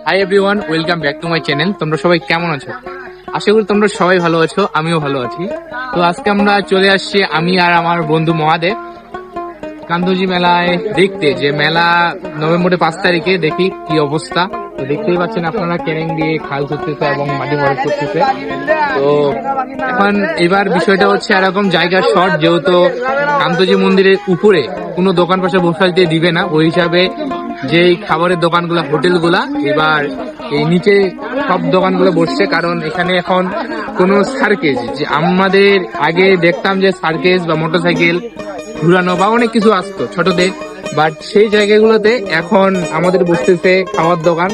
Hi everyone, welcome back to my channel. তোমরা সবাই কেমন আছো? আশা করি তোমরা সবাই ভালো আছো, আমিও ভালো আছি। তো আজকে আমরা চলে আসছি, আমি আর আমার বন্ধু মহাদেব, কান্তজি মেলায় দেখতে। যে মেলা নভেম্বরের 5 তারিখে, দেখি কি অবস্থা। তো দেখতেই পাচ্ছেন আপনারা, ক্যারেং দিয়ে খাল করতেছে এবং মাটি ভরাট করতেছে। তো এখন এবার বিষয়টা হচ্ছে এরকম, জায়গার শর্ট, যেহেতু কান্তজি মন্দিরের উপরে কোনো দোকান পাশে বসাইতে দিবে না, ওই হিসাবে যেই খাবারের দোকানগুলো, হোটেলগুলা, এবার এই নিচে সব দোকানগুলো বসছে। কারণ এখানে এখন কোনো সার্কেস, যে আমাদের আগে দেখতাম যে সার্কেস বা মোটরসাইকেল ঘুরানো বা অনেক কিছু আসতো ছোটদের, বাট সেই জায়গাগুলোতে এখন আমাদের বসতেছে খাওয়ার দোকান,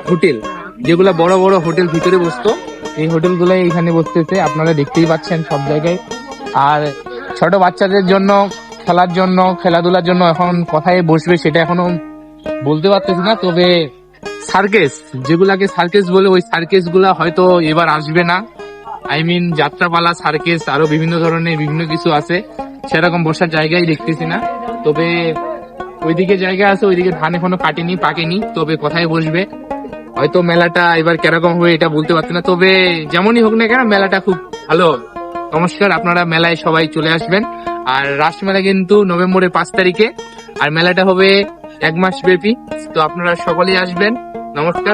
হোটেল, যেগুলা বড় বড় হোটেল ভিতরে বসতো, এই হোটেলগুলো এখানে বসতেছে। আপনারা দেখতেই পাচ্ছেন সব জায়গায়। আর ছোট বাচ্চাদের জন্য খেলার জন্য, খেলাধুলার জন্য এখন কোথায় বসবে সেটা এখনো বলতে পারতেছি না। তবে সার্কেস, যেগুলাকে সার্কেস বলে, ওই সার্কেস গুলা হয়তো এবার আসবে না। যাত্রাপালা, সার্কেস, আরো বিভিন্ন ধরনের বিভিন্ন কিছু আছে, সেরকম বসার জায়গায় দেখতেছি না। তবে ওইদিকে জায়গা আছে, ওইদিকে ধান এখনো কাটেনি, পাকেনি। তবে কোথায় বসবে, হয়তো মেলাটা এবার কিরকম হবে এটা বলতে পারছি না। তবে যেমনই হোক না কেন, মেলাটা খুব ভালো। নমস্কার, আপনারা মেলায় সবাই চলে আসবেন। আর রাস মেলা কিন্তু নভেম্বরের 5 তারিখে, আর মেলাটা হবে 1 মাস ব্যাপী। তো আপনারা সকলেই আসবেন। নমস্কার।